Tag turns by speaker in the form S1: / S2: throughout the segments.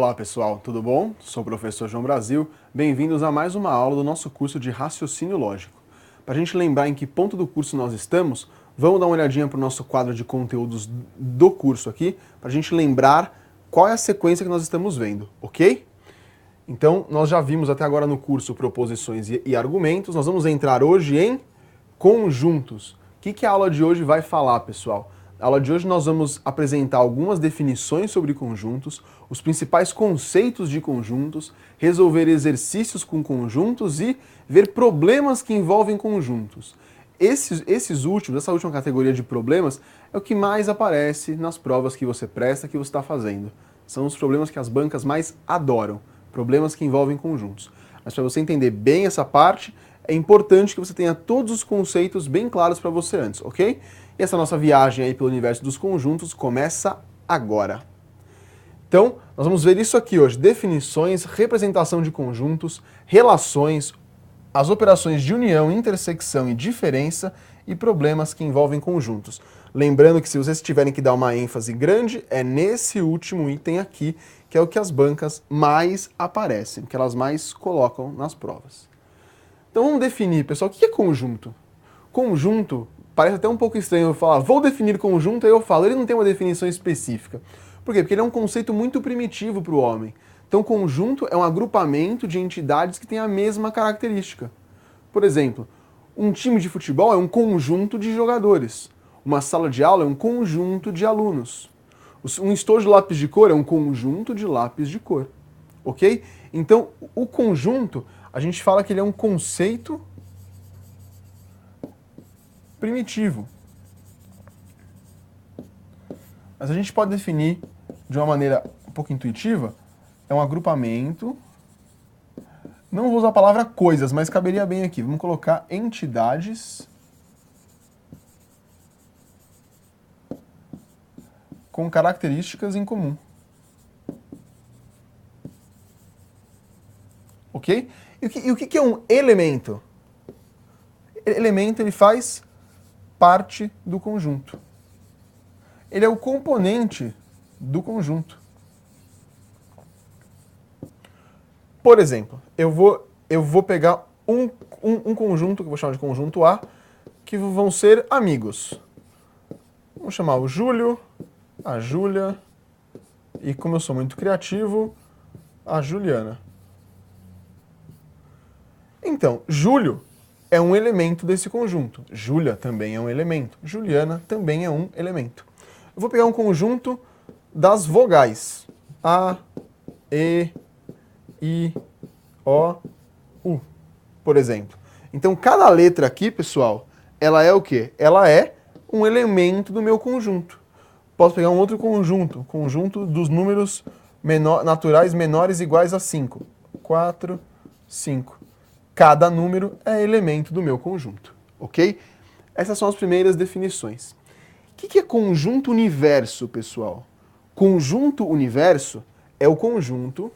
S1: Olá pessoal, tudo bom? Sou o professor João Brasil, bem-vindos a mais uma aula do nosso curso de Raciocínio Lógico. Para a gente lembrar em que ponto do curso nós estamos, vamos dar uma olhadinha para o nosso quadro de conteúdos do curso aqui, para a gente lembrar qual é a sequência que nós estamos vendo, ok? Então, nós já vimos até agora no curso proposições e argumentos, nós vamos entrar hoje em conjuntos. O que a aula de hoje vai falar, pessoal? Na aula de hoje nós vamos apresentar algumas definições sobre conjuntos, os principais conceitos de conjuntos, resolver exercícios com conjuntos e ver problemas que envolvem conjuntos. Essa última categoria de problemas é o que mais aparece nas provas que você presta, que você está fazendo. São os problemas que as bancas mais adoram, problemas que envolvem conjuntos. Mas para você entender bem essa parte, é importante que você tenha todos os conceitos bem claros para você antes, ok? E essa nossa viagem aí pelo universo dos conjuntos começa agora. Então, nós vamos ver isso aqui hoje, definições, representação de conjuntos, relações, as operações de união, intersecção e diferença e problemas que envolvem conjuntos. Lembrando que se vocês tiverem que dar uma ênfase grande, é nesse último item aqui, que é o que as bancas mais aparecem, que elas mais colocam nas provas. Então vamos definir, pessoal, o que é conjunto? Conjunto, parece até um pouco estranho eu falar, vou definir conjunto, aí eu falo, ele não tem uma definição específica. Por quê? Porque ele é um conceito muito primitivo para o homem. Então conjunto é um agrupamento de entidades que tem a mesma característica. Por exemplo, um time de futebol é um conjunto de jogadores. Uma sala de aula é um conjunto de alunos. Um estojo de lápis de cor é um conjunto de lápis de cor. Ok? Então, o conjunto, a gente fala que ele é um conceito primitivo. Mas a gente pode definir de uma maneira um pouco intuitiva, é um agrupamento. Não vou usar a palavra coisas, mas caberia bem aqui. Vamos colocar entidades com características em comum. Ok? E o que é um elemento? Elemento, ele faz parte do conjunto. Ele é o componente do conjunto. Por exemplo, eu vou pegar um conjunto, que eu vou chamar de conjunto A, que vão ser amigos. Vamos chamar o Júlio, a Júlia, e como eu sou muito criativo, a Juliana. Então, Júlio é um elemento desse conjunto. Júlia também é um elemento. Juliana também é um elemento. Eu vou pegar um conjunto das vogais. A, E, I, O, U, por exemplo. Então, cada letra aqui, pessoal, ela é o quê? Ela é um elemento do meu conjunto. Posso pegar um outro conjunto, conjunto dos números naturais menores iguais a 5. 4, 5. Cada número é elemento do meu conjunto, ok? Essas são as primeiras definições. O que é conjunto universo, pessoal? Conjunto universo é o conjunto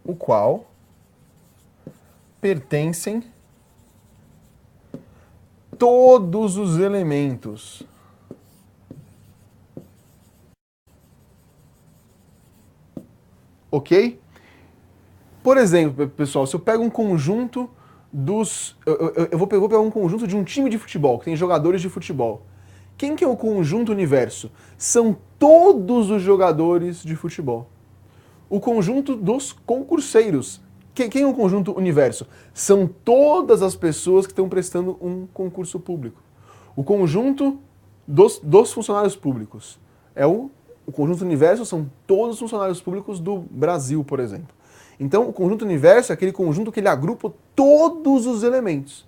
S1: o qual pertencem todos os elementos. Ok? Por exemplo, pessoal, se eu pego um conjunto dos... Eu vou pegar um conjunto de um time de futebol, que tem jogadores de futebol. Quem que é o conjunto universo? São todos os jogadores de futebol. O conjunto dos concurseiros. Quem é o conjunto universo? São todas as pessoas que estão prestando um concurso público. O conjunto dos funcionários públicos. O conjunto universo são todos os funcionários públicos do Brasil, por exemplo. Então, o conjunto universo é aquele conjunto que ele agrupa todos os elementos.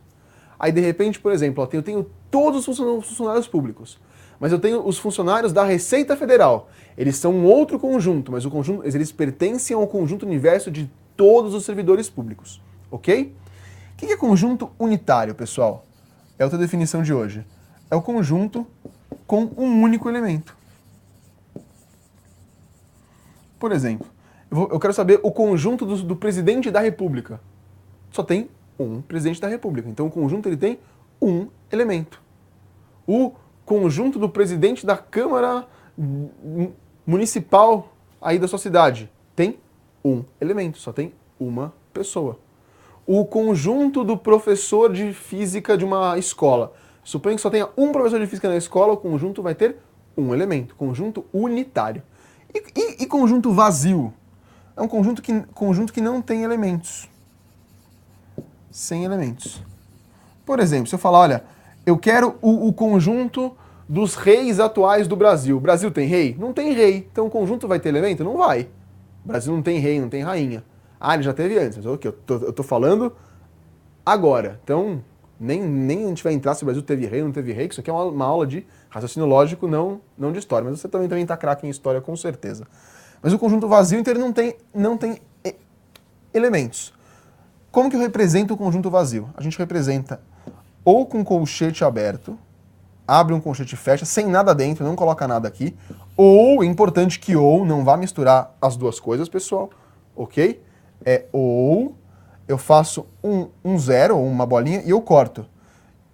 S1: Aí, de repente, por exemplo, eu tenho todos os funcionários públicos, mas eu tenho os funcionários da Receita Federal. Eles são um outro conjunto, mas eles pertencem ao conjunto universo de todos os servidores públicos. Ok? O que é conjunto unitário, pessoal? É outra definição de hoje. É o conjunto com um único elemento. Por exemplo, eu quero saber o conjunto do presidente da República. Só tem um presidente da República. Então o conjunto ele tem um elemento. O conjunto do presidente da Câmara municipal aí da sua cidade tem um elemento, só tem uma pessoa. O conjunto do professor de física de uma escola. Suponha que só tenha um professor de física na escola, o conjunto vai ter um elemento, conjunto unitário. E conjunto vazio? É um conjunto que não tem elementos. Sem elementos. Por exemplo, se eu falar, olha, eu quero o conjunto dos reis atuais do Brasil. O Brasil tem rei? Não tem rei. Então o conjunto vai ter elemento? Não vai. O Brasil não tem rei, não tem rainha. Ah, ele já teve antes. Mas okay, eu tô falando agora. Então, nem a gente vai entrar se o Brasil teve rei ou não teve rei, que isso aqui é uma aula de raciocínio lógico, não de história. Mas você também tá craque em história, com certeza. Mas o conjunto vazio, então, ele não tem elementos. Como que eu represento o conjunto vazio? A gente representa ou com colchete aberto, abre um colchete e fecha, sem nada dentro, não coloca nada aqui, ou, é importante que ou, não vá misturar as duas coisas, pessoal, ok? Ou eu faço um zero, ou uma bolinha, e eu corto.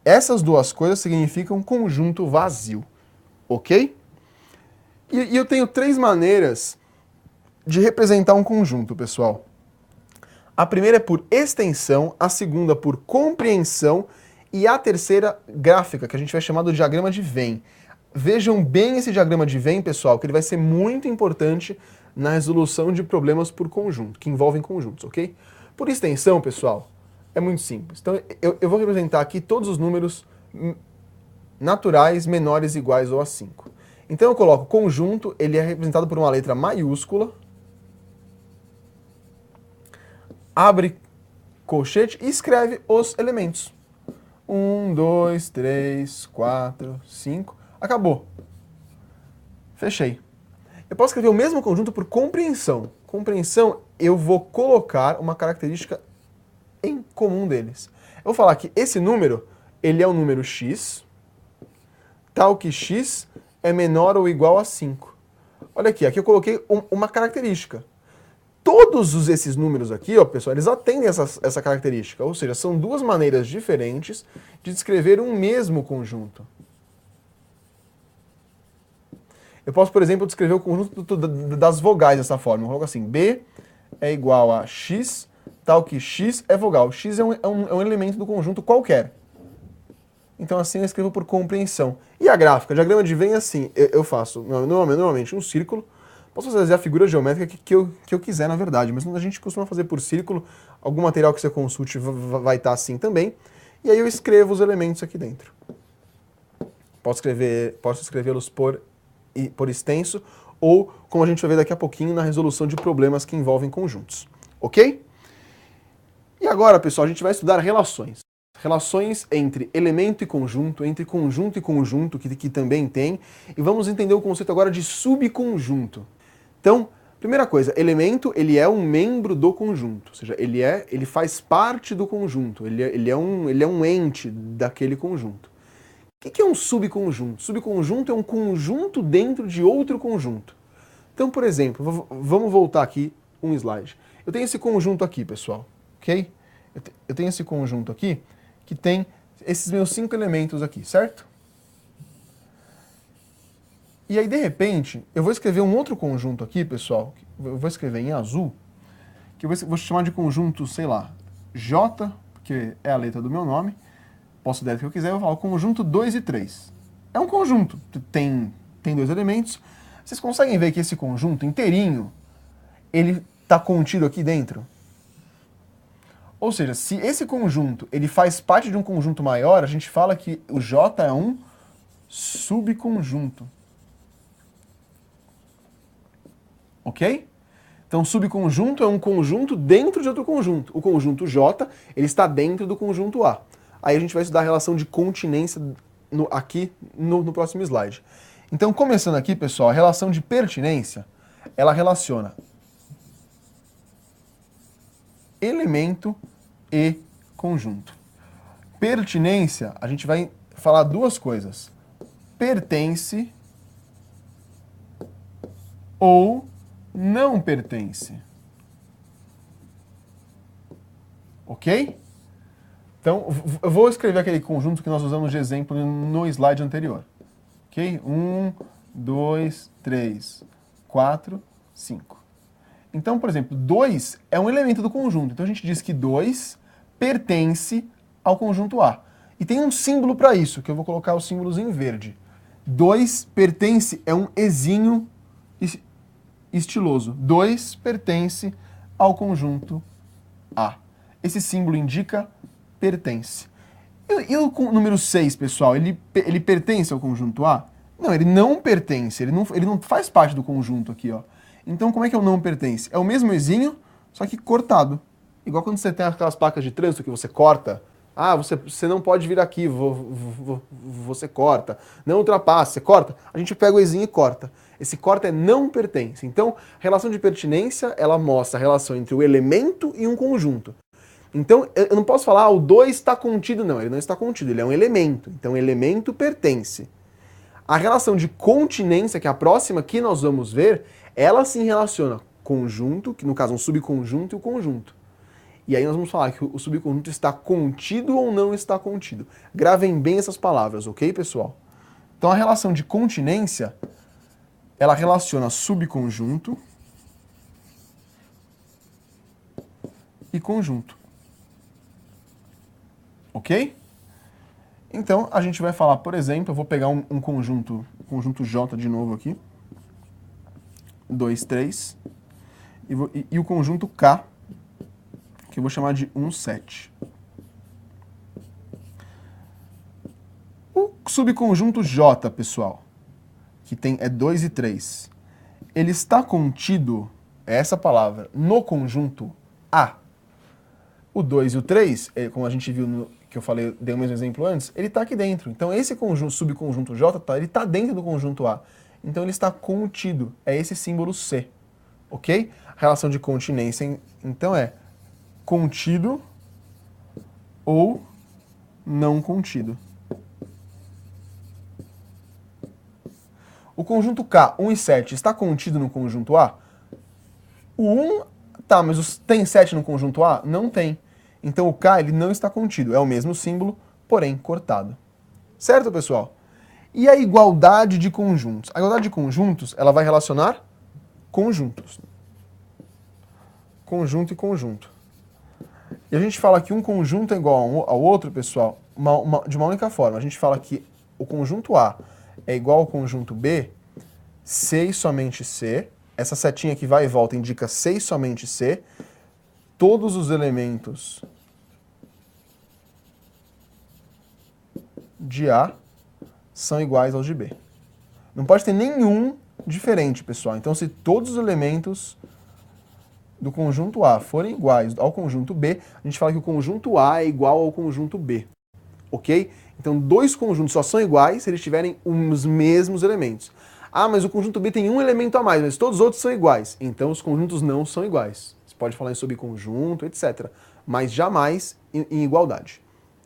S1: Essas duas coisas significam conjunto vazio, ok? E eu tenho 3 maneiras de representar um conjunto, pessoal. A primeira é por extensão, a segunda por compreensão e a terceira gráfica, que a gente vai chamar do diagrama de Venn. Vejam bem esse diagrama de Venn, pessoal, que ele vai ser muito importante na resolução de problemas por conjunto, que envolvem conjuntos, ok? Por extensão, pessoal, é muito simples. Então, eu vou representar aqui todos os números naturais menores iguais ou a 5. Então, eu coloco conjunto, ele é representado por uma letra maiúscula, abre colchete e escreve os elementos. 1, 2, 3, 4, 5. Acabou. Fechei. Eu posso escrever o mesmo conjunto por compreensão. Compreensão, eu vou colocar uma característica em comum deles. Eu vou falar que esse número, ele é o número x, tal que x é menor ou igual a 5. Olha aqui eu coloquei uma característica. Todos esses números aqui, ó, pessoal, eles atendem essa característica. Ou seja, são 2 maneiras diferentes de descrever um mesmo conjunto. Eu posso, por exemplo, descrever o conjunto das vogais dessa forma. Eu coloco assim, B é igual a X, tal que X é vogal. X é um elemento do conjunto qualquer. Então assim eu escrevo por compreensão. E a gráfica? O diagrama de Venn é assim, eu faço normalmente um círculo. Posso fazer a figura geométrica que eu quiser, na verdade, mas a gente costuma fazer por círculo. Algum material que você consulte vai estar assim também. E aí eu escrevo os elementos aqui dentro. Posso escrevê-los por extenso, ou, como a gente vai ver daqui a pouquinho, na resolução de problemas que envolvem conjuntos. Ok? E agora, pessoal, a gente vai estudar relações. Relações entre elemento e conjunto, entre conjunto e conjunto, que também tem. E vamos entender o conceito agora de subconjunto. Então, primeira coisa, elemento, ele é um membro do conjunto, ou seja, ele faz parte do conjunto, ele é um ente daquele conjunto. O que é um subconjunto? Subconjunto é um conjunto dentro de outro conjunto. Então, por exemplo, vamos voltar aqui um slide. Eu tenho esse conjunto aqui, pessoal, ok? Eu tenho esse conjunto aqui que tem esses meus 5 elementos aqui, certo? E aí, de repente, eu vou escrever um outro conjunto aqui, pessoal, eu vou escrever em azul, que eu vou chamar de conjunto, sei lá, J, porque é a letra do meu nome, posso dar o que eu quiser, eu vou falar o conjunto 2 e 3. É um conjunto, tem 2 elementos. Vocês conseguem ver que esse conjunto inteirinho, ele está contido aqui dentro? Ou seja, se esse conjunto ele faz parte de um conjunto maior, a gente fala que o J é um subconjunto. Ok? Então, subconjunto é um conjunto dentro de outro conjunto. O conjunto J, ele está dentro do conjunto A. Aí a gente vai estudar a relação de continência aqui no próximo slide. Então, começando aqui, pessoal, a relação de pertinência, ela relaciona elemento e conjunto. Pertinência, a gente vai falar 2 coisas. Pertence ou não pertence. Ok? Então, eu vou escrever aquele conjunto que nós usamos de exemplo no slide anterior. Ok? 1, 2, 3, 4, 5. Então, por exemplo, 2 é um elemento do conjunto. Então a gente diz que 2 pertence ao conjunto A. E tem um símbolo para isso, que eu vou colocar os símbolos em verde. 2 pertence é um ezinho estiloso. 2 pertence ao conjunto A. Esse símbolo indica pertence. E o número 6, pessoal, ele pertence ao conjunto A? Não, ele não pertence, ele não faz parte do conjunto aqui, ó. Então, como é que é o não pertence? É o mesmo ezinho, só que cortado. Igual quando você tem aquelas placas de trânsito que você corta. Ah, você não pode vir aqui, você corta. Não ultrapassa, você corta. A gente pega o ezinho e corta. Esse corta é não pertence. Então, a relação de pertinência, ela mostra a relação entre o elemento e um conjunto. Então, eu não posso falar, o 2 está contido. Não, ele não está contido, ele é um elemento. Então, o elemento pertence. A relação de continência, que é a próxima que nós vamos ver, ela sim relaciona conjunto, que no caso é um subconjunto, e o conjunto. E aí nós vamos falar que o subconjunto está contido ou não está contido. Gravem bem essas palavras, ok, pessoal? Então a relação de continência, ela relaciona subconjunto e conjunto. Ok? Então a gente vai falar, por exemplo, eu vou pegar um conjunto J de novo aqui. 2, 3. E o conjunto K, que eu vou chamar de 1, 7. O subconjunto J, pessoal, que é 2 e 3, ele está contido, é essa palavra, no conjunto A. O 2 e o 3, como a gente viu que eu falei, dei o mesmo exemplo antes, ele está aqui dentro. Então esse subconjunto J, ele está dentro do conjunto A. Então ele está contido, é esse símbolo C, ok? A relação de continência, então, é contido ou não contido. O conjunto K, 1 e 7, está contido no conjunto A? O 1, tá, mas tem 7 no conjunto A? Não tem. Então o K, ele não está contido, é o mesmo símbolo, porém cortado. Certo, pessoal? E a igualdade de conjuntos? A igualdade de conjuntos, ela vai relacionar conjuntos. Conjunto e conjunto. E a gente fala que um conjunto é igual ao outro, pessoal, de uma única forma. A gente fala que o conjunto A é igual ao conjunto B, C e somente C. Essa setinha que vai e volta indica C e somente C. Todos os elementos de A são iguais aos de B. Não pode ter nenhum diferente, pessoal. Então, se todos os elementos do conjunto A forem iguais ao conjunto B, a gente fala que o conjunto A é igual ao conjunto B. Ok? Então, dois conjuntos só são iguais se eles tiverem os mesmos elementos. Ah, mas o conjunto B tem um elemento a mais, mas todos os outros são iguais. Então, os conjuntos não são iguais. Você pode falar em subconjunto, etc. Mas jamais em igualdade.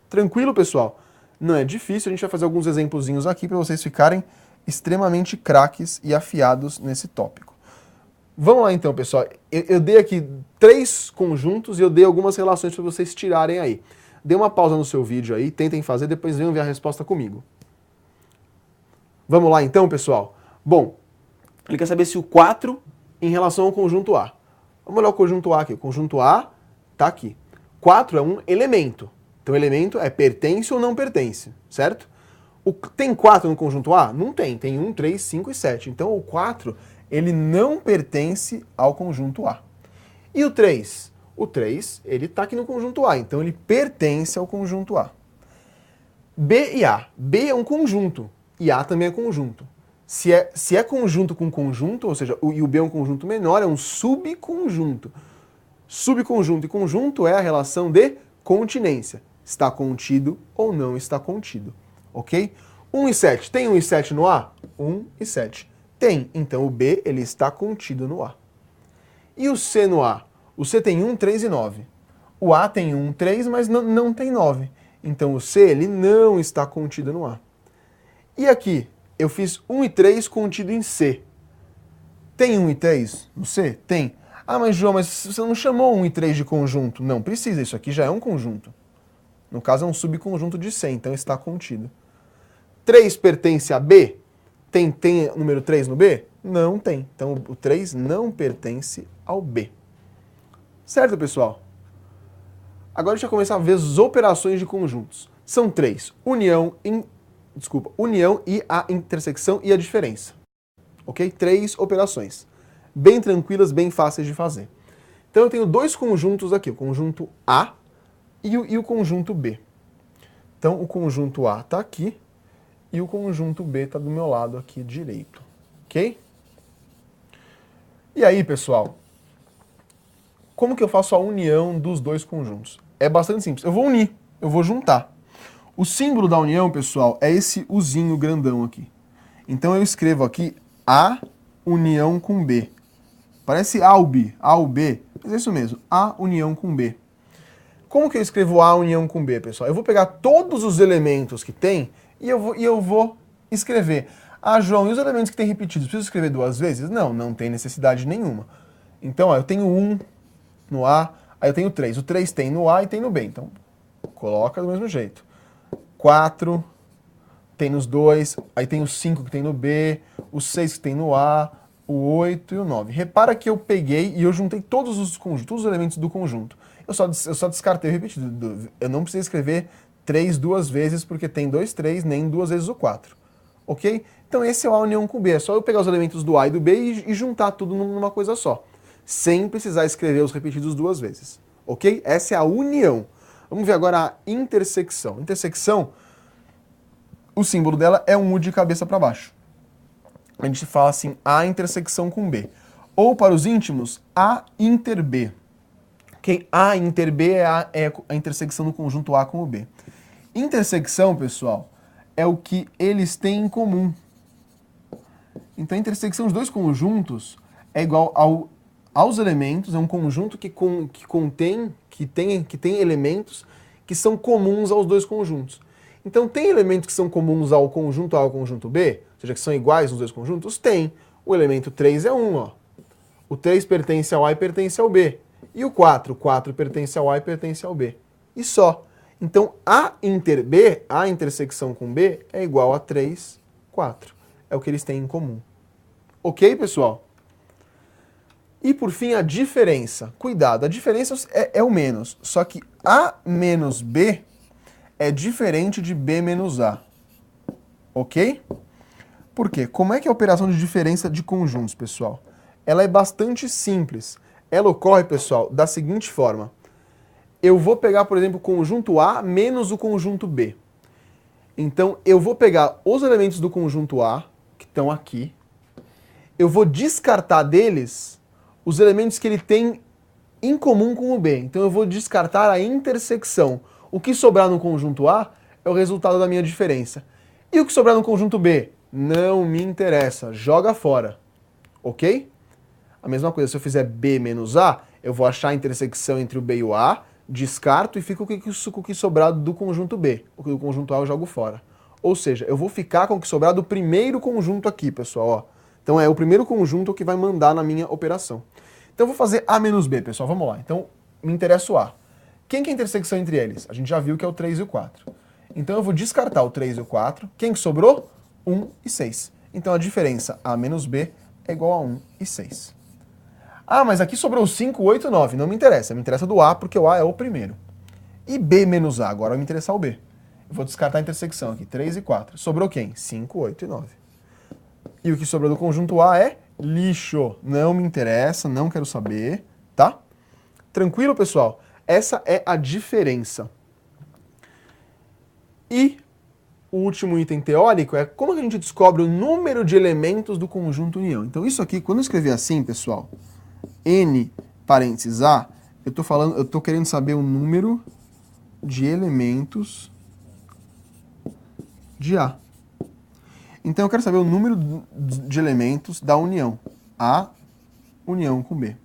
S1: Tranquilo, pessoal? Não é difícil, a gente vai fazer alguns exemplozinhos aqui para vocês ficarem extremamente craques e afiados nesse tópico. Vamos lá então, pessoal. Eu dei aqui 3 conjuntos e eu dei algumas relações para vocês tirarem aí. Dê uma pausa no seu vídeo aí, tentem fazer, depois venham ver a resposta comigo. Vamos lá então, pessoal? Bom, ele quer saber se o 4 em relação ao conjunto A. Vamos olhar o conjunto A aqui. O conjunto A está aqui. 4 é um elemento. Então, elemento é pertence ou não pertence, certo? Tem 4 no conjunto A? Não tem. Tem 1, 3, 5 e 7. Então, o 4, ele não pertence ao conjunto A. E o 3? O 3, ele está aqui no conjunto A. Então, ele pertence ao conjunto A. B e A. B é um conjunto. E A também é conjunto. Se é conjunto com conjunto, ou seja, e o B é um conjunto menor, é um subconjunto. Subconjunto e conjunto é a relação de continência. Está contido ou não está contido. Ok? 1 e 7. Tem 1 e 7 no A? 1 e 7. Tem. Então o B ele está contido no A. E o C no A? O C tem 1, 3 e 9. O A tem 1, 3, mas não tem 9. Então o C ele não está contido no A. E aqui, eu fiz 1 e 3 contido em C. Tem 1 e 3 no C? Tem. Ah, mas João, mas você não chamou 1 e 3 de conjunto. Não precisa, isso aqui já é um conjunto. No caso é um subconjunto de C, então está contido. 3 pertence a B? Tem número 3 no B? Não tem. Então o 3 não pertence ao B. Certo, pessoal? Agora a gente vai começar a ver as operações de conjuntos. São 3. União e a intersecção e a diferença. Ok? 3 operações. Bem tranquilas, bem fáceis de fazer. Então eu tenho 2 conjuntos aqui, o conjunto A e o conjunto B. Então o conjunto A está aqui e o conjunto B está do meu lado aqui direito. Ok? E aí, pessoal, como que eu faço a união dos 2 conjuntos? É bastante simples. Eu vou unir, eu vou juntar. O símbolo da união, pessoal, é esse Uzinho grandão aqui. Então eu escrevo aqui A união com B. Parece A ou B, mas é isso mesmo, A união com B. Como que eu escrevo A união com B, pessoal? Eu vou pegar todos os elementos que tem e eu vou escrever. Ah, João, e os elementos que tem repetidos, preciso escrever 2 vezes? Não, não tem necessidade nenhuma. Então, ó, eu tenho 1 no A, aí eu tenho 3. O 3 tem no A e tem no B, então coloca do mesmo jeito. 4 tem nos 2, aí tem o 5 que tem no B, o 6 que tem no A, o 8 e o 9. Repara que eu peguei e eu juntei todos os conjuntos, todos os elementos do conjunto. Eu só descartei o repetido. Eu não preciso escrever 3 2 vezes, porque tem 2 3, nem 2 vezes o 4. Ok? Então esse é a união com B. É só eu pegar os elementos do A e do B e juntar tudo numa coisa só. Sem precisar escrever os repetidos 2 vezes. Ok? Essa é a união. Vamos ver agora a intersecção. Intersecção, o símbolo dela é um U de cabeça para baixo. A gente fala assim, A intersecção com B. Ou para os íntimos, A inter B. Okay? A inter B é a intersecção do conjunto A com o B. Intersecção, pessoal, é o que eles têm em comum. Então a intersecção dos 2 conjuntos é igual aos elementos, é um conjunto que tem elementos que são comuns aos 2 conjuntos. Então tem elementos que são comuns ao conjunto A e ao conjunto B, ou seja, que são iguais nos 2 conjuntos? Tem. O elemento 3 é 1, ó. O 3 pertence ao A e pertence ao B. E o 4? O 4 pertence ao A e pertence ao B. E só. Então A inter B, A intersecção com B, é igual a 3, 4. É o que eles têm em comum. Ok, pessoal? E por fim, a diferença. Cuidado, a diferença é o menos. Só que A menos B é diferente de B menos A. Ok? Por quê? Como é que é a operação de diferença de conjuntos, pessoal? Ela é bastante simples. Ela ocorre, pessoal, da seguinte forma. Eu vou pegar, por exemplo, o conjunto A menos o conjunto B. Então, eu vou pegar os elementos do conjunto A, que estão aqui, eu vou descartar deles os elementos que ele tem em comum com o B. Então, eu vou descartar a intersecção. O que sobrar no conjunto A é o resultado da minha diferença. E o que sobrar no conjunto B? Não me interessa, joga fora. Ok? A mesma coisa, se eu fizer B menos A, eu vou achar a intersecção entre o B e o A, descarto e fico com o que sobrar do conjunto B. O que do conjunto A eu jogo fora. Ou seja, eu vou ficar com o que sobrar do primeiro conjunto aqui, pessoal. Ó. Então é o primeiro conjunto que vai mandar na minha operação. Então eu vou fazer A menos B, pessoal. Vamos lá. Então me interessa o A. Quem que é a intersecção entre eles? A gente já viu que é o 3 e o 4. Então eu vou descartar o 3 e o 4. Quem que sobrou? 1 e 6. Então a diferença A menos B é igual a 1 e 6. Ah, mas aqui sobrou 5, 8 e 9. Não me interessa. Me interessa do A, porque o A é o primeiro. E B menos A? Agora vai me interessar o B. Eu vou descartar a intersecção aqui. 3 e 4. Sobrou quem? 5, 8 e 9. E o que sobrou do conjunto A é lixo. Não me interessa, não quero saber. Tá? Tranquilo, pessoal? Essa é a diferença. E o último item teórico é como a gente descobre o número de elementos do conjunto união. Então isso aqui, quando eu escrever assim, pessoal, N parênteses A, eu tô querendo saber o número de elementos de A. Então eu quero saber o número de elementos da união. A união com B.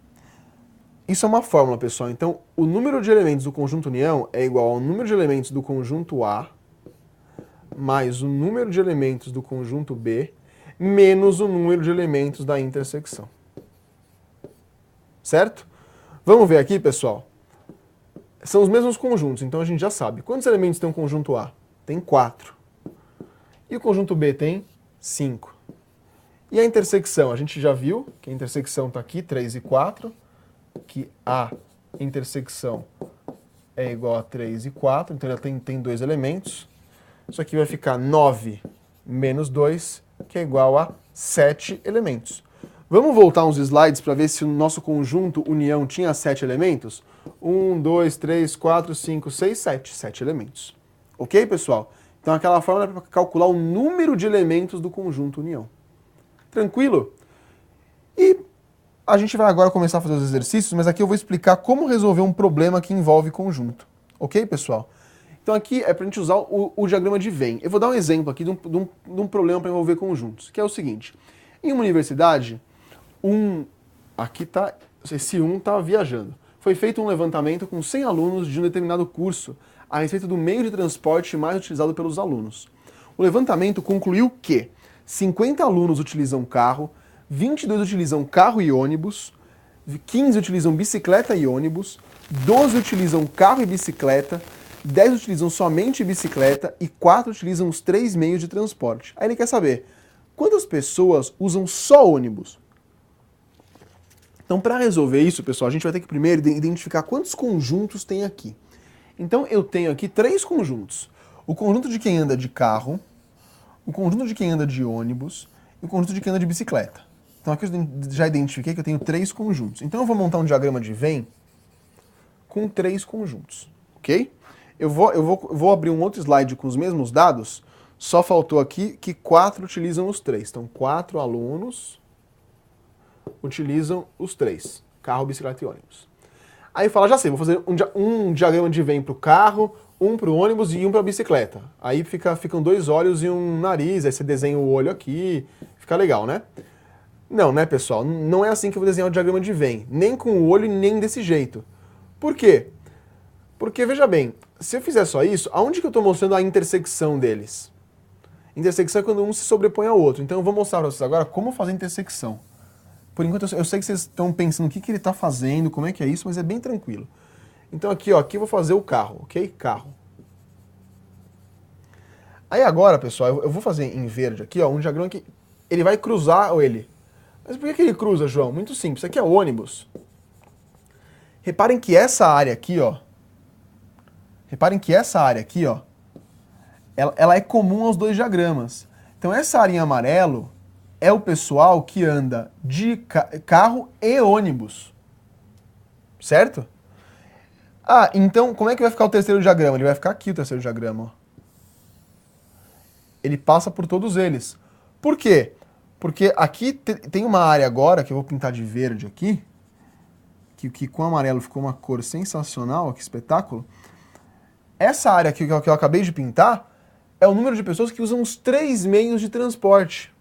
S1: Isso é uma fórmula, pessoal. Então o número de elementos do conjunto união é igual ao número de elementos do conjunto A mais o número de elementos do conjunto B menos o número de elementos da intersecção. Certo? Vamos ver aqui, pessoal. São os mesmos conjuntos, então a gente já sabe. Quantos elementos tem o conjunto A? Tem 4. E o conjunto B tem 5. E a intersecção? A gente já viu que a intersecção está aqui, 3 e 4, que a intersecção é igual a 3 e 4, então ela tem dois elementos. Isso aqui vai ficar 9 menos 2, que é igual a 7 elementos. Vamos voltar uns slides para ver se o nosso conjunto união tinha 7 elementos? 1, 2, 3, 4, 5, 6, 7. 7 elementos. Ok, pessoal? Então aquela fórmula é para calcular o número de elementos do conjunto união. Tranquilo? E a gente vai agora começar a fazer os exercícios, mas aqui eu vou explicar como resolver um problema que envolve conjunto. Ok, pessoal? Então aqui é para a gente usar o diagrama de Venn. Eu vou dar um exemplo aqui de um problema para envolver conjuntos, que é o seguinte. Em uma universidade, aqui tá, esse 1 está viajando. Foi feito um levantamento com 100 alunos de um determinado curso a respeito do meio de transporte mais utilizado pelos alunos. O levantamento concluiu que 50 alunos utilizam carro, 22 utilizam carro e ônibus, 15 utilizam bicicleta e ônibus, 12 utilizam carro e bicicleta, 10 utilizam somente bicicleta e 4 utilizam os 3 meios de transporte. Aí ele quer saber, quantas pessoas usam só ônibus? Então, para resolver isso, pessoal, a gente vai ter que primeiro identificar quantos conjuntos tem aqui. Então, eu tenho aqui 3 conjuntos. O conjunto de quem anda de carro, o conjunto de quem anda de ônibus e o conjunto de quem anda de bicicleta. Então, aqui eu já identifiquei que eu tenho 3 conjuntos. Então, eu vou montar um diagrama de Venn com 3 conjuntos, ok? Eu vou abrir um outro slide com os mesmos dados, só faltou aqui que 4 utilizam os 3. Então, 4 alunos utilizam os 3, carro, bicicleta e ônibus. Aí fala, já sei, vou fazer um diagrama de Venn para o carro, um para o ônibus e um para a bicicleta. Aí ficam 2 olhos e um nariz, aí você desenha o olho aqui, fica legal, né? Não, né, pessoal? Não é assim que eu vou desenhar o diagrama de Venn, nem com o olho, nem desse jeito. Por quê? Porque, veja bem, se eu fizer só isso, aonde que eu estou mostrando a intersecção deles? Intersecção é quando um se sobrepõe ao outro. Então eu vou mostrar para vocês agora como fazer intersecção. Por enquanto eu sei que vocês estão pensando o que ele está fazendo, como é que é isso, mas é bem tranquilo. Então aqui, ó, aqui eu vou fazer o carro, ok? Carro. Aí agora, pessoal, eu vou fazer em verde aqui, ó, um diagrama que ele vai cruzar ele. Mas por que ele cruza, João? Muito simples, isso aqui é ônibus. Reparem que essa área aqui, ó, ela é comum aos 2 diagramas. Então essa área em amarelo é o pessoal que anda de carro e ônibus. Certo? Ah, então como é que vai ficar o terceiro diagrama? Ele vai ficar aqui o terceiro diagrama. Ó. Ele passa por todos eles. Por quê? Porque aqui tem uma área agora, que eu vou pintar de verde aqui, que com amarelo ficou uma cor sensacional, ó, que espetáculo. Essa área aqui que eu acabei de pintar é o número de pessoas que usam os 3 meios de transporte.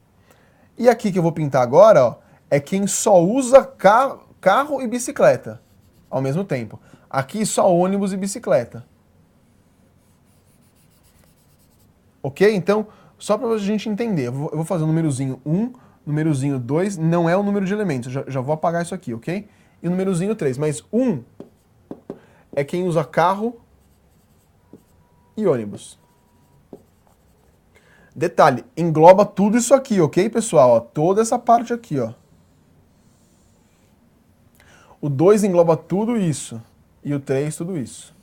S1: E aqui que eu vou pintar agora, ó, é quem só usa carro e bicicleta ao mesmo tempo. Aqui só ônibus e bicicleta. Ok? Então, só para a gente entender, eu vou fazer o númerozinho 1, númerozinho 2, não é o número de elementos, já vou apagar isso aqui, ok? E o númerozinho 3, mas 1 é quem usa carro e ônibus. Detalhe, engloba tudo isso aqui, ok, pessoal? Ó, toda essa parte aqui, ó. O 2 engloba tudo isso. E o 3, tudo isso.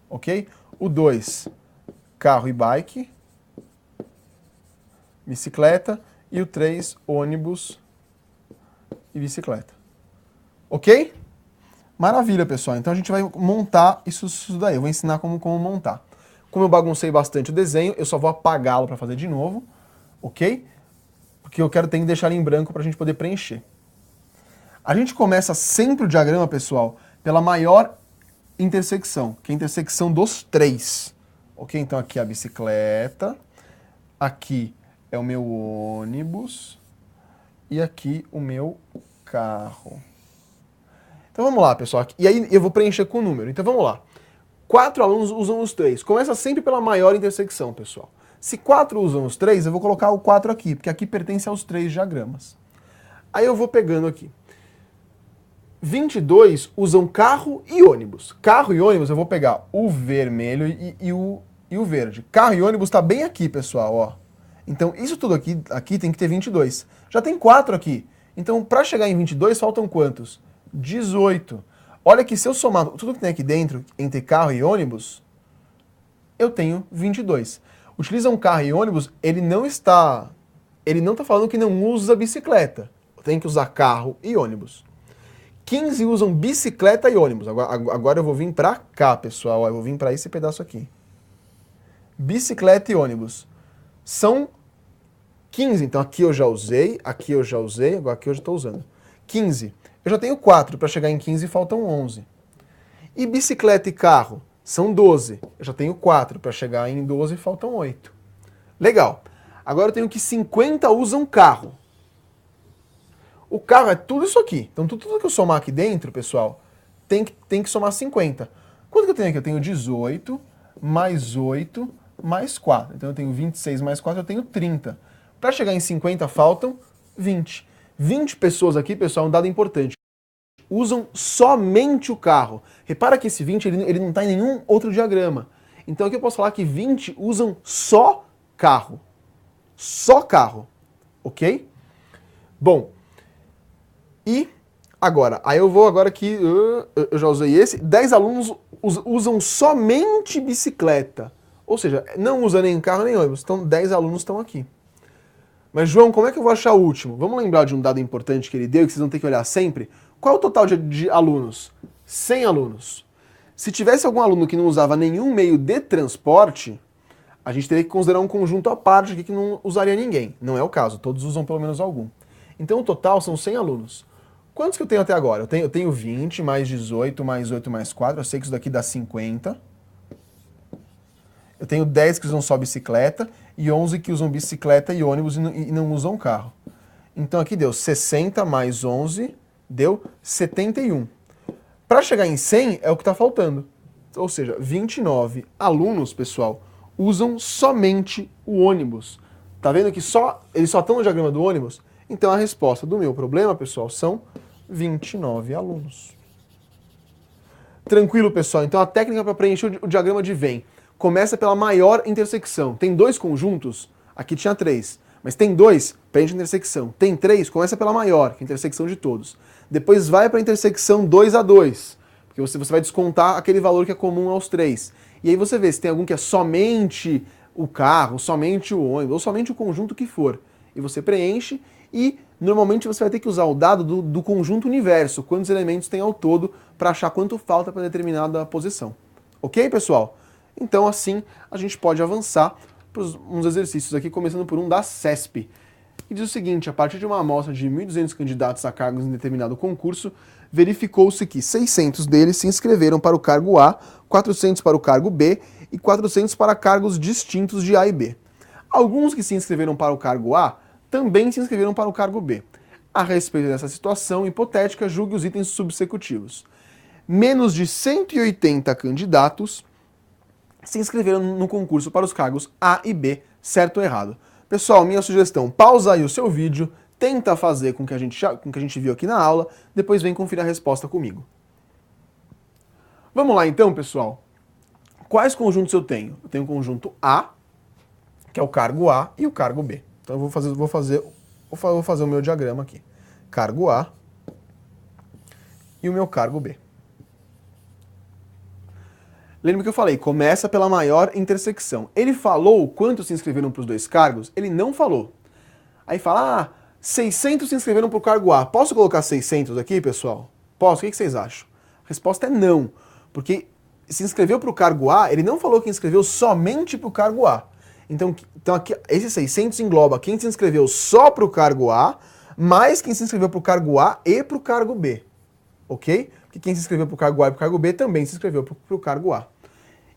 S1: Ok? O 2, carro e bike. Bicicleta. E o 3, ônibus e bicicleta. Ok? Maravilha, pessoal. Então a gente vai montar isso daí. Eu vou ensinar como montar. Como eu baguncei bastante o desenho, eu só vou apagá-lo para fazer de novo, ok? Porque eu tenho que deixar ele em branco para a gente poder preencher. A gente começa sempre o diagrama, pessoal, pela maior intersecção, que é a intersecção dos 3. Ok? Então aqui é a bicicleta, aqui é o meu ônibus e aqui o meu carro. Então vamos lá, pessoal. E aí eu vou preencher com o número. Então vamos lá. 4 alunos usam os 3. Começa sempre pela maior intersecção, pessoal. Se 4 usam os 3, eu vou colocar o 4 aqui, porque aqui pertence aos 3 diagramas. Aí eu vou pegando aqui. 22 usam carro e ônibus. Carro e ônibus eu vou pegar o vermelho e o verde. Carro e ônibus está bem aqui, pessoal, ó. Então, isso tudo aqui tem que ter 22. Já tem 4 aqui. Então, para chegar em 22, faltam quantos? 18. Olha que se eu somar tudo que tem aqui dentro, entre carro e ônibus, eu tenho 22. Utiliza um carro e ônibus, ele não está falando que não usa bicicleta. Tem que usar carro e ônibus. 15 usam bicicleta e ônibus. Agora eu vou vir para cá, pessoal. Eu vou vir para esse pedaço aqui. Bicicleta e ônibus. São 15. Então aqui eu já usei, agora aqui eu já estou usando. 15. Eu já tenho 4. Para chegar em 15 faltam 11. E bicicleta e carro? São 12. Eu já tenho 4. Para chegar em 12 faltam 8. Legal. Agora eu tenho que 50 usam carro. O carro é tudo isso aqui. Então tudo que eu somar aqui dentro, pessoal, tem que somar 50. Quanto que eu tenho aqui? Eu tenho 18, mais 8, mais 4. Então eu tenho 26 mais 4, eu tenho 30. Para chegar em 50 faltam 20. 20 pessoas aqui, pessoal, é um dado importante. Usam somente o carro. Repara que esse 20 ele não está em nenhum outro diagrama. Então aqui eu posso falar que 20 usam só carro. Só carro. Ok? Bom, e agora, aí eu vou agora aqui, eu já usei esse, 10 alunos usam somente bicicleta. Ou seja, não usa nem carro nem ônibus. Então 10 alunos estão aqui. Mas João, como é que eu vou achar o último? Vamos lembrar de um dado importante que ele deu, que vocês vão ter que olhar sempre. Qual é o total de alunos? 100 alunos. Se tivesse algum aluno que não usava nenhum meio de transporte, a gente teria que considerar um conjunto à parte aqui que não usaria ninguém. Não é o caso, todos usam pelo menos algum. Então o total são 100 alunos. Quantos que eu tenho até agora? Eu tenho 20, mais 18, mais 8, mais 4. Eu sei que isso daqui dá 50. Eu tenho 10 que usam só bicicleta e 11 que usam bicicleta e ônibus e não usam carro. Então aqui deu 60 mais 11, deu 71. Para chegar em 100 é o que está faltando. Ou seja, 29 alunos, pessoal, usam somente o ônibus. Tá vendo que eles só estão no diagrama do ônibus? Então a resposta do meu problema, pessoal, são 29 alunos. Tranquilo, pessoal? Então a técnica para preencher o diagrama de Venn começa pela maior intersecção. Tem 2 conjuntos? Aqui tinha 3. Mas tem 2, preenche a intersecção. Tem 3, começa pela maior, que é a intersecção de todos. Depois vai para a intersecção 2 a 2, porque você vai descontar aquele valor que é comum aos 3. E aí você vê se tem algum que é somente o carro, somente o ônibus, ou somente o conjunto que for. E você preenche e normalmente você vai ter que usar o dado do conjunto universo, quantos elementos tem ao todo, para achar quanto falta para determinada posição. Ok, pessoal? Então assim a gente pode avançar para uns exercícios aqui, começando por um da CESP. E diz o seguinte: a partir de uma amostra de 1.200 candidatos a cargos em determinado concurso, verificou-se que 600 deles se inscreveram para o cargo A, 400 para o cargo B e 400 para cargos distintos de A e B. Alguns que se inscreveram para o cargo A também se inscreveram para o cargo B. A respeito dessa situação hipotética, julgue os itens subsecutivos. Menos de 180 candidatos se inscreveram no concurso para os cargos A e B, certo ou errado. Pessoal, minha sugestão, pausa aí o seu vídeo, tenta fazer com que a gente viu aqui na aula, depois vem conferir a resposta comigo. Vamos lá então, pessoal. Quais conjuntos eu tenho? Eu tenho o conjunto A, que é o cargo A, e o cargo B. Então eu vou fazer o meu diagrama aqui. Cargo A e o meu cargo B. Lembra que eu falei, começa pela maior intersecção. Ele falou quantos se inscreveram para os 2 cargos? Ele não falou. Aí fala, 600 se inscreveram para o cargo A. Posso colocar 600 aqui, pessoal? Posso? O que vocês acham? A resposta é não. Porque se inscreveu para o cargo A, ele não falou que inscreveu somente para o cargo A. Então aqui, esse 600 engloba quem se inscreveu só para o cargo A, mais quem se inscreveu para o cargo A e para o cargo B. Ok? Porque quem se inscreveu para o cargo A e para o cargo B também se inscreveu para o cargo A.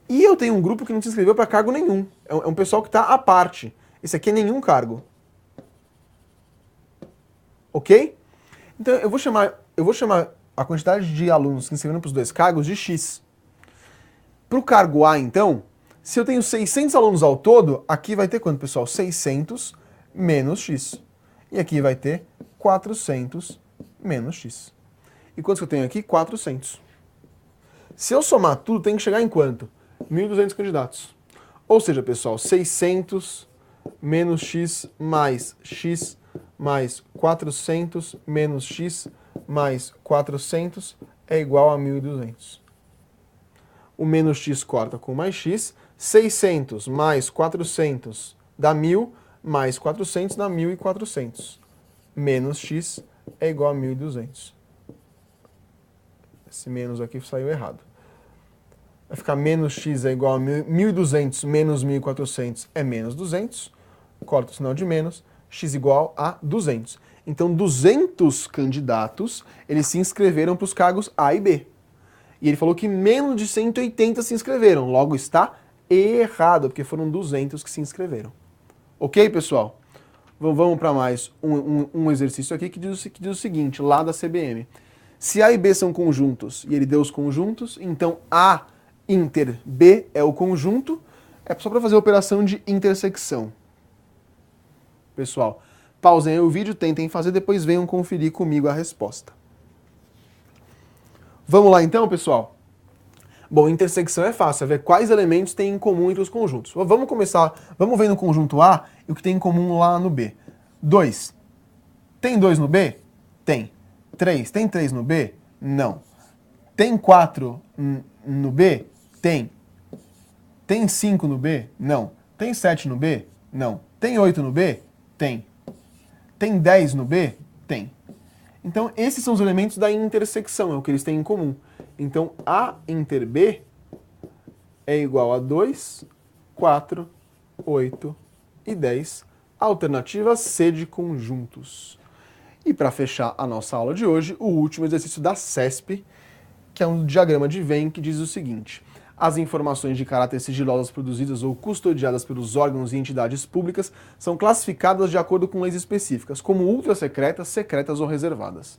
S1: E eu tenho um grupo que não se inscreveu para cargo nenhum. É um pessoal que está à parte. Esse aqui é nenhum cargo. Ok? Então eu vou chamar a quantidade de alunos que se inscreveram para os 2 cargos de X. Para o cargo A, então, se eu tenho 600 alunos ao todo, aqui vai ter quanto, pessoal? 600 menos X. E aqui vai ter 400 menos X. E quantos que eu tenho aqui? 400. Se eu somar tudo, tem que chegar em quanto? 1.200 candidatos. Ou seja, pessoal, 600 menos x mais 400 menos x mais 400 é igual a 1.200. O menos x corta com mais x, 600 mais 400 dá 1.000, mais 400 dá 1.400. Menos x é igual a 1.200. Esse menos aqui saiu errado. Vai ficar menos x é igual a 1.200 menos 1.400 é menos 200. Corta o sinal de menos, x igual a 200. Então, 200 candidatos, eles se inscreveram para os cargos A e B. E ele falou que menos de 180 se inscreveram. Logo, está errado, porque foram 200 que se inscreveram. Ok, pessoal? Vamos para mais um exercício aqui que diz o seguinte, lá da CBM. Se A e B são conjuntos, e ele deu os conjuntos, então A inter B é o conjunto, é só para fazer a operação de intersecção. Pessoal, pausem aí o vídeo, tentem fazer, depois venham conferir comigo a resposta. Vamos lá então, pessoal? Bom, intersecção é fácil, é ver quais elementos tem em comum entre os conjuntos. Vamos começar, vamos ver no conjunto A e o que tem em comum lá no B. 2. Tem 2 no B? Tem. 3. Tem 3 no B? Não. Tem 4 no B? Tem. Tem 5 no B? Não. Tem 7 no B? Não. Tem 8 no B? Tem. Tem 10 no B? Tem. Então, esses são os elementos da intersecção, é o que eles têm em comum. Então, A inter B é igual a 2, 4, 8 e 10. Alternativa C de conjuntos. E para fechar a nossa aula de hoje, o último exercício da CESP, que é um diagrama de Venn que diz o seguinte: as informações de caráter sigilosas produzidas ou custodiadas pelos órgãos e entidades públicas são classificadas de acordo com leis específicas, como ultrasecretas, secretas ou reservadas.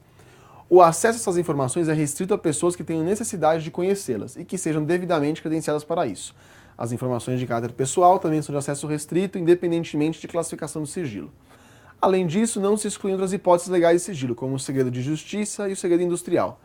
S1: O acesso a essas informações é restrito a pessoas que tenham necessidade de conhecê-las e que sejam devidamente credenciadas para isso. As informações de caráter pessoal também são de acesso restrito, independentemente de classificação do sigilo. Além disso, não se excluem outras hipóteses legais de sigilo, como o segredo de justiça e o segredo industrial.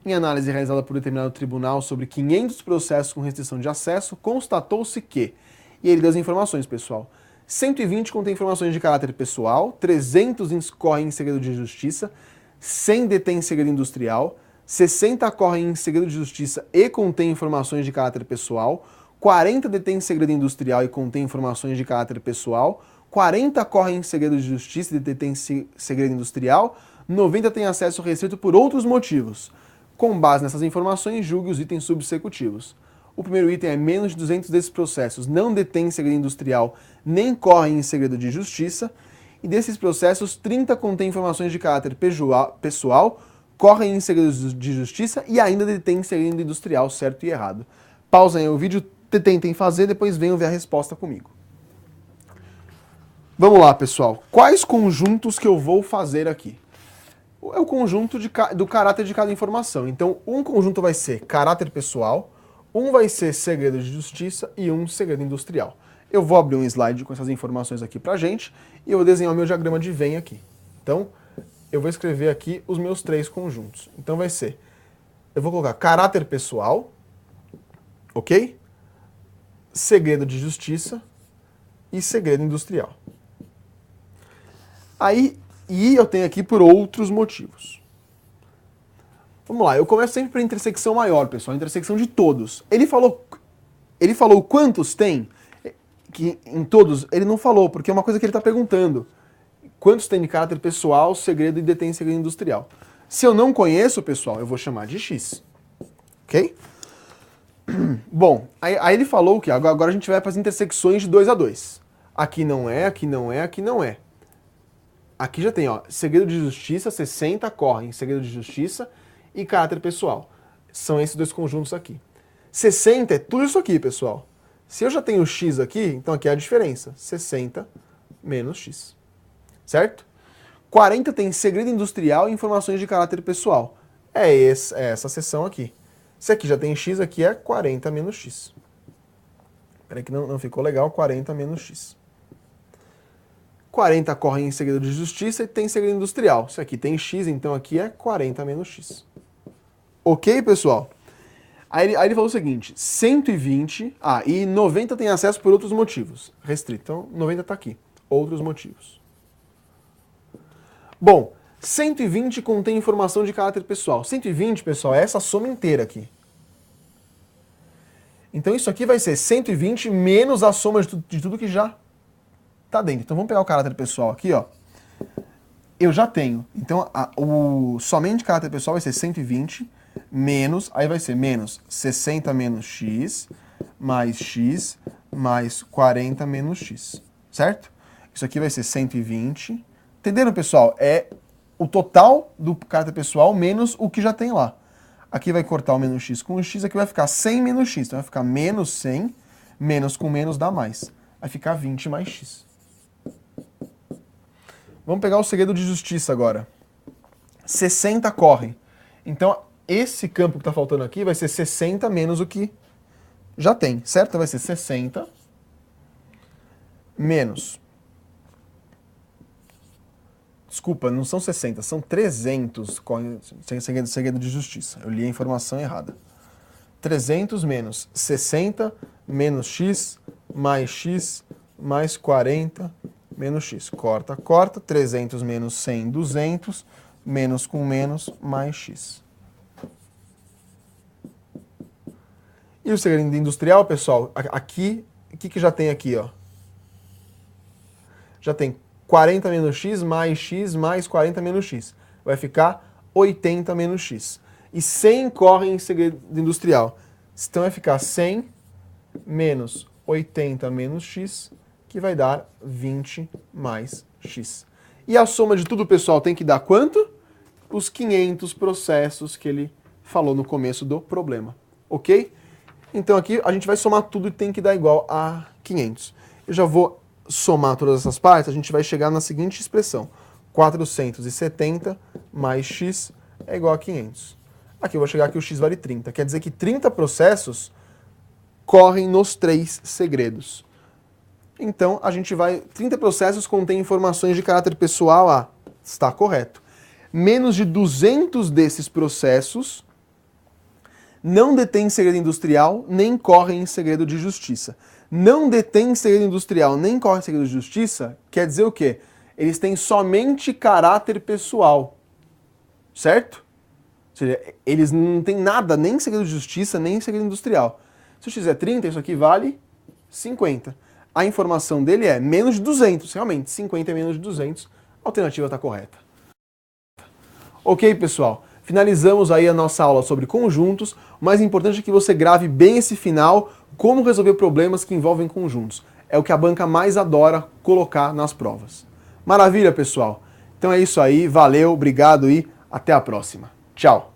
S1: Em análise realizada por determinado tribunal sobre 500 processos com restrição de acesso, constatou-se que, e ele deu as informações, pessoal, 120 contém informações de caráter pessoal, 300 incorrem em segredo de justiça, 100 detém segredo industrial, 60 correm em segredo de justiça e contém informações de caráter pessoal, 40 detém segredo industrial e contém informações de caráter pessoal, 40 correm em segredo de justiça e detém segredo industrial, 90 têm acesso restrito por outros motivos. Com base nessas informações, julgue os itens subsecutivos. O primeiro item é menos de 200 desses processos não detêm segredo industrial nem correm em segredo de justiça, e desses processos, 30 contêm informações de caráter pessoal, correm em segredo de justiça e ainda detêm segredo industrial, certo e errado. Pausem aí o vídeo, tentem fazer, depois venham ver a resposta comigo. Vamos lá, pessoal. Quais conjuntos que eu vou fazer aqui? É o conjunto do caráter de cada informação. Então, um conjunto vai ser caráter pessoal, um vai ser segredo de justiça e um segredo industrial. Eu vou abrir um slide com essas informações aqui pra gente e eu vou desenhar o meu diagrama de Venn aqui. Então, eu vou escrever aqui os meus 3 conjuntos. Então vai ser, eu vou colocar caráter pessoal, ok? Segredo de justiça e segredo industrial. Aí, e eu tenho aqui por outros motivos. Vamos lá, eu começo sempre pela intersecção maior, pessoal, a intersecção de todos. Ele falou quantos tem? Que em todos, ele não falou, porque é uma coisa que ele está perguntando. Quantos tem de caráter pessoal, segredo e detém segredo industrial? Se eu não conheço, pessoal, eu vou chamar de X. Ok? Bom, aí ele falou que agora a gente vai para as intersecções de 2 a 2. Aqui não é, aqui não é, aqui não é. Aqui já tem, ó, segredo de justiça, 60 correm, segredo de justiça e caráter pessoal. São esses 2 conjuntos aqui. 60 é tudo isso aqui, pessoal. Se eu já tenho X aqui, então aqui é a diferença. 60 menos X. Certo? 40 tem segredo industrial e informações de caráter pessoal. É essa seção aqui. Se aqui já tem X, aqui é 40 menos X. Peraí que não ficou legal, 40 menos X. 40 correm em segredo de justiça e tem segredo industrial. Se aqui tem X, então aqui é 40 menos X. Ok, pessoal? Aí ele falou o seguinte, 120, e 90 tem acesso por outros motivos, restrito. Então, 90 está aqui, outros motivos. Bom, 120 contém informação de caráter pessoal. 120, pessoal, é essa soma inteira aqui. Então isso aqui vai ser 120 menos a soma de tudo que já está dentro. Então vamos pegar o caráter pessoal aqui, ó. Eu já tenho. Então somente caráter pessoal vai ser 120 menos, aí vai ser menos 60 menos x, mais 40 menos x. Certo? Isso aqui vai ser 120. Entenderam, pessoal? É o total do caráter pessoal menos o que já tem lá. Aqui vai cortar o menos x com o x, aqui vai ficar 100 menos x. Então vai ficar menos 100, menos com menos dá mais. Vai ficar 20 mais x. Vamos pegar o segredo de justiça agora. 60 corre. Então esse campo que está faltando aqui vai ser 60 menos o que já tem, certo? Então vai ser 60 menos... Desculpa, não são 60, são 300, segredo de justiça. Eu li a informação errada. 300 menos 60 menos x, mais 40 menos x. Corta, corta. 300 menos 100, 200, menos com menos, mais x. E o segredo industrial, pessoal, aqui, o que já tem aqui, ó? Já tem 40 menos x, mais 40 menos x. Vai ficar 80 menos x. E 100 corre em segredo industrial. Então vai ficar 100 menos 80 menos x, que vai dar 20 mais x. E a soma de tudo, pessoal, tem que dar quanto? Os 500 processos que ele falou no começo do problema. Ok? Então aqui a gente vai somar tudo e tem que dar igual a 500. Eu já vou somar todas essas partes, a gente vai chegar na seguinte expressão. 470 mais x é igual a 500. Aqui eu vou chegar que o x vale 30. Quer dizer que 30 processos correm nos 3 segredos. Então a gente vai... 30 processos contêm informações de caráter pessoal está correto. Menos de 200 desses processos não detêm segredo industrial, nem correm em segredo de justiça. Não detém segredo industrial, nem corre segredo de justiça, quer dizer o quê? Eles têm somente caráter pessoal, certo? Ou seja, eles não têm nada, nem segredo de justiça, nem segredo industrial. Se eu fizer 30, isso aqui vale 50. A informação dele é menos de 200, realmente, 50 é menos de 200, a alternativa está correta. Ok, pessoal? Finalizamos aí a nossa aula sobre conjuntos. O mais importante é que você grave bem esse final, como resolver problemas que envolvem conjuntos. É o que a banca mais adora colocar nas provas. Maravilha, pessoal? Então é isso aí, valeu, obrigado e até a próxima. Tchau!